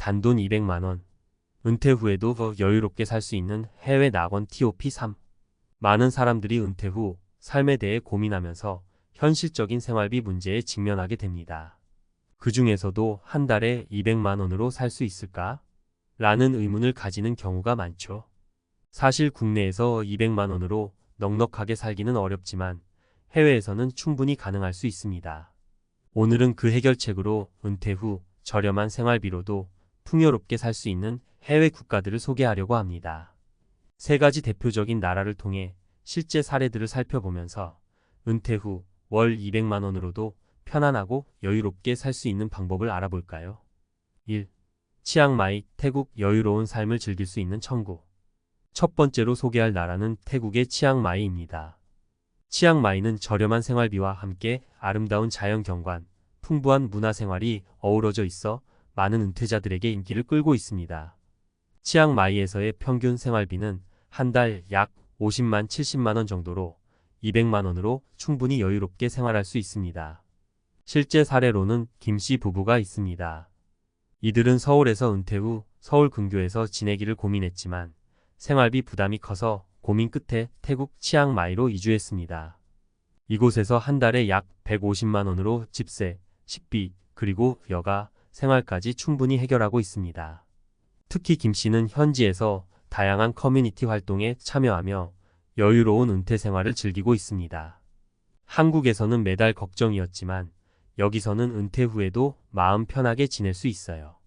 단돈 200만원. 은퇴 후에도 더 여유롭게 살 수 있는 해외 낙원 TOP3. 많은 사람들이 은퇴 후 삶에 대해 고민하면서 현실적인 생활비 문제에 직면하게 됩니다. 그 중에서도 한 달에 200만원으로 살 수 있을까? 라는 의문을 가지는 경우가 많죠. 사실 국내에서 200만원으로 넉넉하게 살기는 어렵지만 해외에서는 충분히 가능할 수 있습니다. 오늘은 그 해결책으로 은퇴 후 저렴한 생활비로도 풍요롭게 살 수 있는 해외 국가들을 소개하려고 합니다. 세 가지 대표적인 나라를 통해 실제 사례들을 살펴보면서 은퇴 후 월 200만원으로도 편안하고 여유롭게 살 수 있는 방법을 알아볼까요? 1. 치앙마이, 태국. 여유로운 삶을 즐길 수 있는 천국. 첫 번째로 소개할 나라는 태국의 치앙마이입니다. 치앙마이는 저렴한 생활비와 함께 아름다운 자연 경관, 풍부한 문화생활이 어우러져 있어 많은 은퇴자들에게 인기를 끌고 있습니다. 치앙마이에서의 평균 생활비는 한 달 약 50만 70만원 정도로 200만원으로 충분히 여유롭게 생활할 수 있습니다. 실제 사례로는 김씨 부부가 있습니다. 이들은 서울에서 은퇴 후 서울 근교에서 지내기를 고민했지만 생활비 부담이 커서 고민 끝에 태국 치앙마이로 이주했습니다. 이곳에서 한 달에 약 150만원으로 집세, 식비, 그리고 여가, 생활까지 충분히 해결하고 있습니다. 특히 김씨는 현지에서 다양한 커뮤니티 활동에 참여하며 여유로운 은퇴 생활을 즐기고 있습니다. 한국에서는 매달 걱정이었지만 여기서는 은퇴 후에도 마음 편하게 지낼 수 있어요.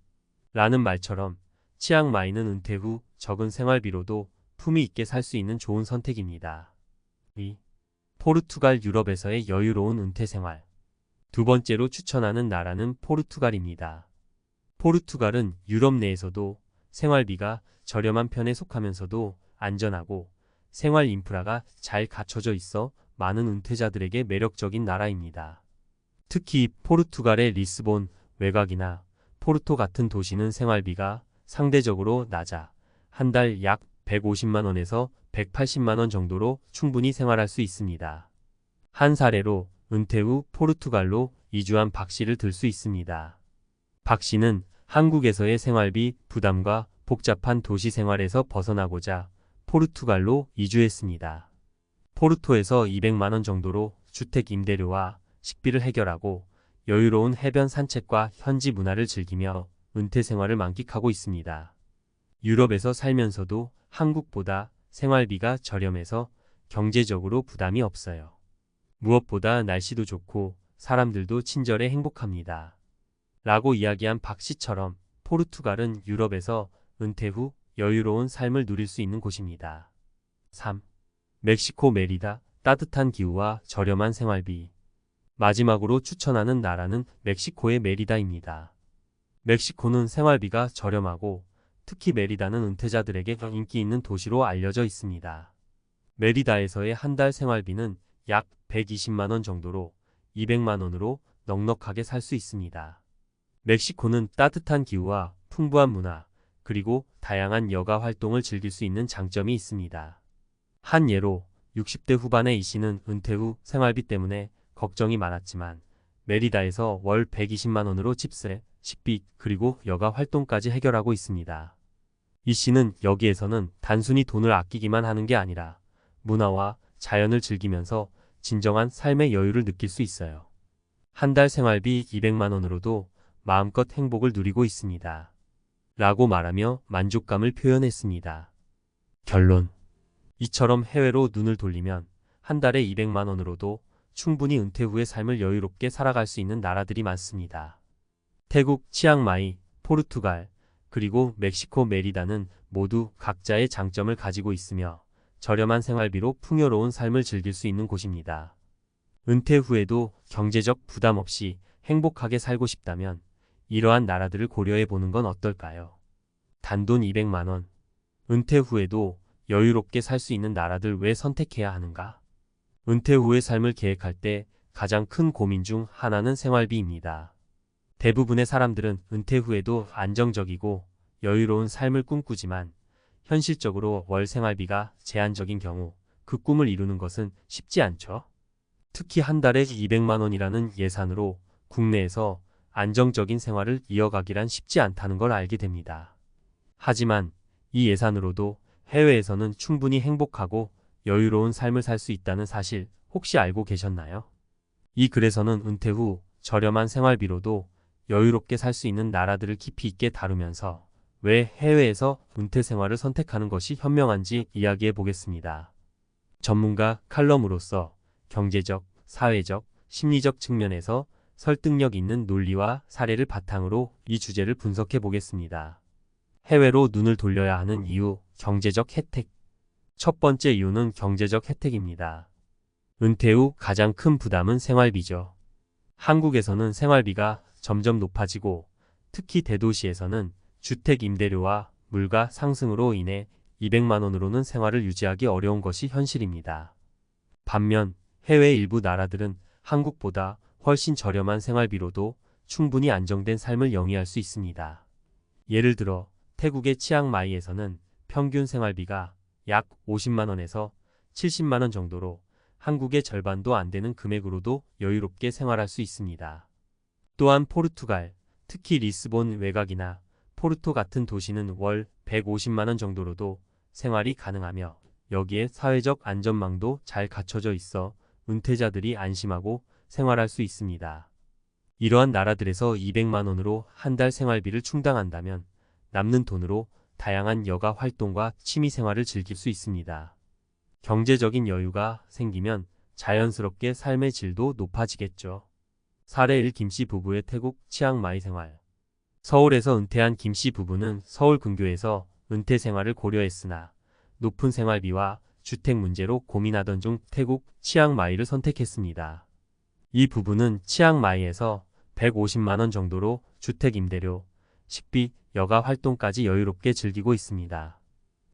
라는 말처럼 치앙마이는 은퇴 후 적은 생활비로도 품위 있게 살 수 있는 좋은 선택입니다. 2. 포르투갈. 유럽에서의 여유로운 은퇴 생활. 두 번째로 추천하는 나라는 포르투갈입니다. 포르투갈은 유럽 내에서도 생활비가 저렴한 편에 속하면서도 안전하고 생활 인프라가 잘 갖춰져 있어 많은 은퇴자들에게 매력적인 나라입니다. 특히 포르투갈의 리스본, 외곽이나 포르토 같은 도시는 생활비가 상대적으로 낮아 한 달 약 150만원에서 180만원 정도로 충분히 생활할 수 있습니다. 한 사례로 은퇴 후 포르투갈로 이주한 박 씨를 들 수 있습니다. 박 씨는 한국에서의 생활비 부담과 복잡한 도시 생활에서 벗어나고자 포르투갈로 이주했습니다. 포르토에서 200만원 정도로 주택 임대료와 식비를 해결하고 여유로운 해변 산책과 현지 문화를 즐기며 은퇴 생활을 만끽하고 있습니다. 유럽에서 살면서도 한국보다 생활비가 저렴해서 경제적으로 부담이 없어요. 무엇보다 날씨도 좋고 사람들도 친절해 행복합니다. 라고 이야기한 박 씨처럼 포르투갈은 유럽에서 은퇴 후 여유로운 삶을 누릴 수 있는 곳입니다. 3. 멕시코. 메리다. 따뜻한 기후와 저렴한 생활비. 마지막으로 추천하는 나라는 멕시코의 메리다입니다. 멕시코는 생활비가 저렴하고 특히 메리다는 은퇴자들에게 인기 있는 도시로 알려져 있습니다. 메리다에서의 한 달 생활비는 약 120만원 정도로 200만원으로 넉넉하게 살 수 있습니다. 멕시코는 따뜻한 기후와 풍부한 문화, 그리고 다양한 여가 활동을 즐길 수 있는 장점이 있습니다. 한 예로 60대 후반의 이 씨는 은퇴 후 생활비 때문에 걱정이 많았지만 메리다에서 월 120만원으로 집세, 식비, 그리고 여가 활동까지 해결하고 있습니다. 이 씨는 여기에서는 단순히 돈을 아끼기만 하는 게 아니라 문화와 자연을 즐기면서 진정한 삶의 여유를 느낄 수 있어요. 한 달 생활비 200만원으로도 마음껏 행복을 누리고 있습니다. 라고 말하며 만족감을 표현했습니다. 결론. 이처럼 해외로 눈을 돌리면 한 달에 200만원으로도 충분히 은퇴 후의 삶을 여유롭게 살아갈 수 있는 나라들이 많습니다. 태국, 치앙마이, 포르투갈, 그리고 멕시코 메리다는 모두 각자의 장점을 가지고 있으며 저렴한 생활비로 풍요로운 삶을 즐길 수 있는 곳입니다. 은퇴 후에도 경제적 부담 없이 행복하게 살고 싶다면 이러한 나라들을 고려해 보는 건 어떨까요? 단돈 200만원. 은퇴 후에도 여유롭게 살 수 있는 나라들 왜 선택해야 하는가? 은퇴 후의 삶을 계획할 때 가장 큰 고민 중 하나는 생활비입니다. 대부분의 사람들은 은퇴 후에도 안정적이고 여유로운 삶을 꿈꾸지만 현실적으로 월 생활비가 제한적인 경우 그 꿈을 이루는 것은 쉽지 않죠. 특히 한 달에 200만원이라는 예산으로 국내에서 안정적인 생활을 이어가기란 쉽지 않다는 걸 알게 됩니다. 하지만 이 예산으로도 해외에서는 충분히 행복하고 여유로운 삶을 살 수 있다는 사실 혹시 알고 계셨나요? 이 글에서는 은퇴 후 저렴한 생활비로도 여유롭게 살 수 있는 나라들을 깊이 있게 다루면서 왜 해외에서 은퇴 생활을 선택하는 것이 현명한지 이야기해 보겠습니다. 전문가 칼럼으로서 경제적, 사회적, 심리적 측면에서 설득력 있는 논리와 사례를 바탕으로 이 주제를 분석해 보겠습니다. 해외로 눈을 돌려야 하는 이유, 경제적 혜택. 첫 번째 이유는 경제적 혜택입니다. 은퇴 후 가장 큰 부담은 생활비죠. 한국에서는 생활비가 점점 높아지고 특히 대도시에서는 주택 임대료와 물가 상승으로 인해 200만 원으로는 생활을 유지하기 어려운 것이 현실입니다. 반면 해외 일부 나라들은 한국보다 훨씬 저렴한 생활비로도 충분히 안정된 삶을 영위할 수 있습니다. 예를 들어 태국의 치앙마이에서는 평균 생활비가 약 50만 원에서 70만 원 정도로 한국의 절반도 안 되는 금액으로도 여유롭게 생활할 수 있습니다. 또한 포르투갈, 특히 리스본 외곽이나 포르토 같은 도시는 월 150만 원 정도로도 생활이 가능하며 여기에 사회적 안전망도 잘 갖춰져 있어 은퇴자들이 안심하고 생활할 수 있습니다. 이러한 나라들에서 200만 원으로 한 달 생활비를 충당한다면 남는 돈으로 다양한 여가 활동과 취미 생활을 즐길 수 있습니다. 경제적인 여유가 생기면 자연스럽게 삶의 질도 높아지겠죠. 사례 1 김씨 부부의 태국 치앙마이 생활. 서울에서 은퇴한 김씨 부부는 서울 근교에서 은퇴 생활을 고려했으나 높은 생활비와 주택 문제로 고민하던 중 태국 치앙마이를 선택했습니다. 이 부부는 치앙마이에서 150만 원 정도로 주택 임대료, 식비, 여가 활동까지 여유롭게 즐기고 있습니다.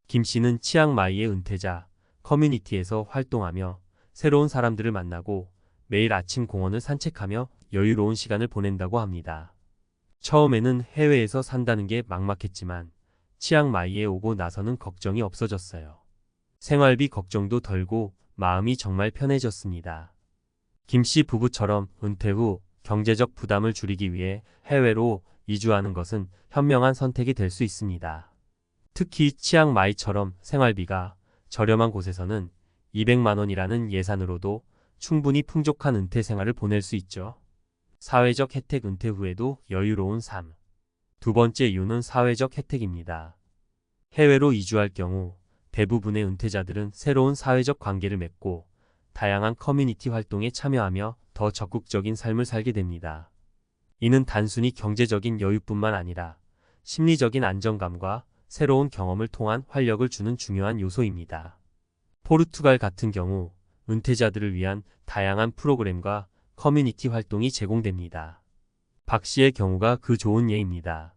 김 씨는 치앙마이의 은퇴자 커뮤니티에서 활동하며 새로운 사람들을 만나고 매일 아침 공원을 산책하며 여유로운 시간을 보낸다고 합니다. 처음에는 해외에서 산다는 게 막막했지만 치앙마이에 오고 나서는 걱정이 없어졌어요. 생활비 걱정도 덜고 마음이 정말 편해졌습니다. 김 씨 부부처럼 은퇴 후 경제적 부담을 줄이기 위해 해외로 이주하는 것은 현명한 선택이 될 수 있습니다. 특히 치앙마이처럼 생활비가 저렴한 곳에서는 200만 원이라는 예산으로도 충분히 풍족한 은퇴 생활을 보낼 수 있죠. 사회적 혜택. 은퇴 후에도 여유로운 삶. 두 번째 이유는 사회적 혜택입니다. 해외로 이주할 경우 대부분의 은퇴자들은 새로운 사회적 관계를 맺고 다양한 커뮤니티 활동에 참여하며 더 적극적인 삶을 살게 됩니다. 이는 단순히 경제적인 여유뿐만 아니라 심리적인 안정감과 새로운 경험을 통한 활력을 주는 중요한 요소입니다. 포르투갈 같은 경우 은퇴자들을 위한 다양한 프로그램과 커뮤니티 활동이 제공됩니다. 박 씨의 경우가 그 좋은 예입니다.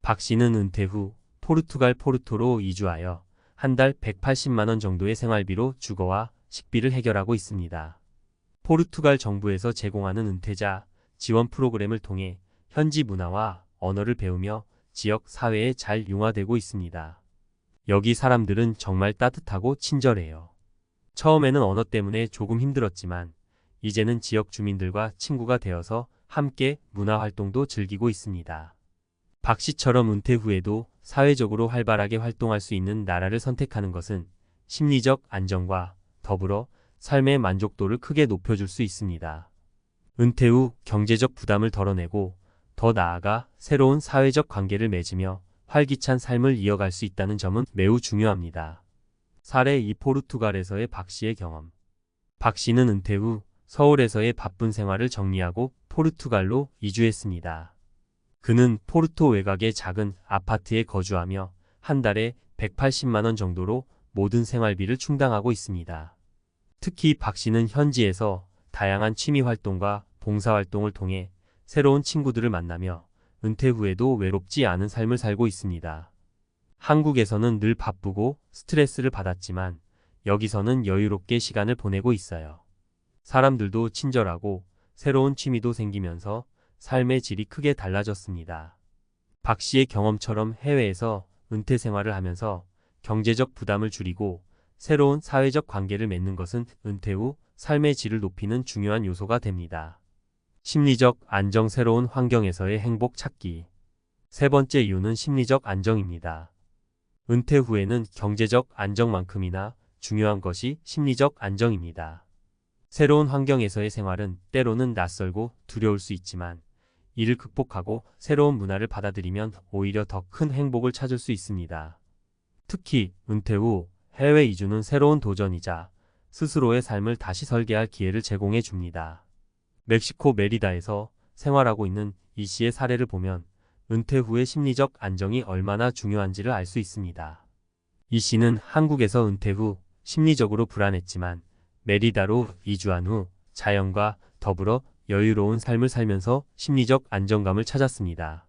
박 씨는 은퇴 후 포르투갈 포르토로 이주하여 한 달 180만 원 정도의 생활비로 주거와 식비를 해결하고 있습니다. 포르투갈 정부에서 제공하는 은퇴자 지원 프로그램을 통해 현지 문화와 언어를 배우며 지역 사회에 잘 융화되고 있습니다. 여기 사람들은 정말 따뜻하고 친절해요. 처음에는 언어 때문에 조금 힘들었지만 이제는 지역 주민들과 친구가 되어서 함께 문화활동도 즐기고 있습니다. 박 씨처럼 은퇴 후에도 사회적으로 활발하게 활동할 수 있는 나라를 선택하는 것은 심리적 안정과 더불어 삶의 만족도를 크게 높여줄 수 있습니다. 은퇴 후 경제적 부담을 덜어내고 더 나아가 새로운 사회적 관계를 맺으며 활기찬 삶을 이어갈 수 있다는 점은 매우 중요합니다. 사례 2 포르투갈에서의 박 씨의 경험. 박 씨는 은퇴 후 서울에서의 바쁜 생활을 정리하고 포르투갈로 이주했습니다. 그는 포르토 외곽의 작은 아파트에 거주하며 한 달에 180만 원 정도로 모든 생활비를 충당하고 있습니다. 특히 박 씨는 현지에서 다양한 취미 활동과 봉사 활동을 통해 새로운 친구들을 만나며 은퇴 후에도 외롭지 않은 삶을 살고 있습니다. 한국에서는 늘 바쁘고 스트레스를 받았지만 여기서는 여유롭게 시간을 보내고 있어요. 사람들도 친절하고 새로운 취미도 생기면서 삶의 질이 크게 달라졌습니다. 박 씨의 경험처럼 해외에서 은퇴 생활을 하면서 경제적 부담을 줄이고 새로운 사회적 관계를 맺는 것은 은퇴 후 삶의 질을 높이는 중요한 요소가 됩니다. 심리적 안정, 새로운 환경에서의 행복 찾기. 세 번째 이유는 심리적 안정입니다. 은퇴 후에는 경제적 안정만큼이나 중요한 것이 심리적 안정입니다. 새로운 환경에서의 생활은 때로는 낯설고 두려울 수 있지만 이를 극복하고 새로운 문화를 받아들이면 오히려 더 큰 행복을 찾을 수 있습니다. 특히 은퇴 후 해외 이주는 새로운 도전이자 스스로의 삶을 다시 설계할 기회를 제공해 줍니다. 멕시코 메리다에서 생활하고 있는 이 씨의 사례를 보면 은퇴 후의 심리적 안정이 얼마나 중요한지를 알 수 있습니다. 이 씨는 한국에서 은퇴 후 심리적으로 불안했지만 메리다로 이주한 후 자연과 더불어 여유로운 삶을 살면서 심리적 안정감을 찾았습니다.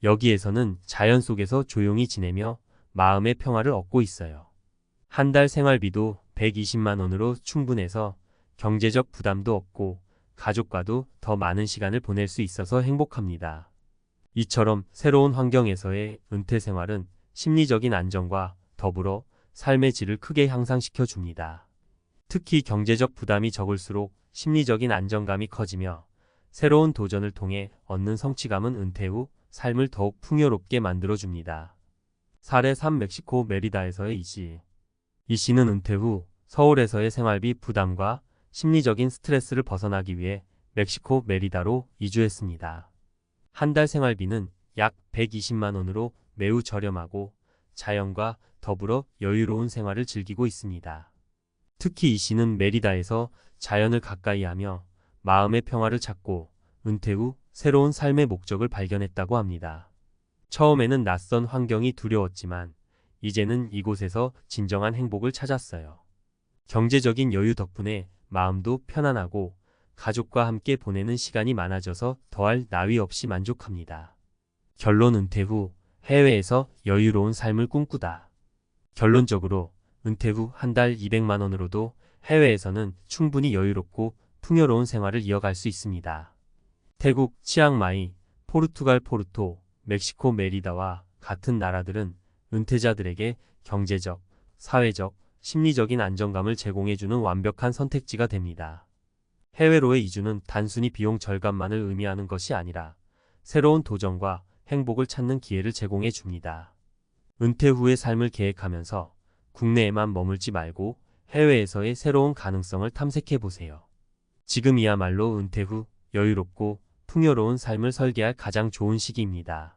여기에서는 자연 속에서 조용히 지내며 마음의 평화를 얻고 있어요. 한 달 생활비도 120만 원으로 충분해서 경제적 부담도 없고 가족과도 더 많은 시간을 보낼 수 있어서 행복합니다. 이처럼 새로운 환경에서의 은퇴 생활은 심리적인 안정과 더불어 삶의 질을 크게 향상시켜 줍니다. 특히 경제적 부담이 적을수록 심리적인 안정감이 커지며 새로운 도전을 통해 얻는 성취감은 은퇴 후 삶을 더욱 풍요롭게 만들어줍니다. 사례 3. 멕시코 메리다에서의 이 씨. 이 씨는 은퇴 후 서울에서의 생활비 부담과 심리적인 스트레스를 벗어나기 위해 멕시코 메리다로 이주했습니다. 한 달 생활비는 약 120만 원으로 매우 저렴하고 자연과 더불어 여유로운 생활을 즐기고 있습니다. 특히 이 씨는 메리다에서 자연을 가까이 하며 마음의 평화를 찾고 은퇴 후 새로운 삶의 목적을 발견했다고 합니다. 처음에는 낯선 환경이 두려웠지만 이제는 이곳에서 진정한 행복을 찾았어요. 경제적인 여유 덕분에 마음도 편안하고 가족과 함께 보내는 시간이 많아져서 더할 나위 없이 만족합니다. 결론. 은퇴 후 해외에서 여유로운 삶을 꿈꾸다. 결론적으로 은퇴 후 한 달 200만 원으로도 해외에서는 충분히 여유롭고 풍요로운 생활을 이어갈 수 있습니다. 태국 치앙마이, 포르투갈 포르토, 멕시코 메리다와 같은 나라들은 은퇴자들에게 경제적, 사회적, 심리적인 안정감을 제공해주는 완벽한 선택지가 됩니다. 해외로의 이주는 단순히 비용 절감만을 의미하는 것이 아니라 새로운 도전과 행복을 찾는 기회를 제공해 줍니다. 은퇴 후의 삶을 계획하면서 국내에만 머물지 말고 해외에서의 새로운 가능성을 탐색해 보세요. 지금이야말로 은퇴 후 여유롭고 풍요로운 삶을 설계할 가장 좋은 시기입니다.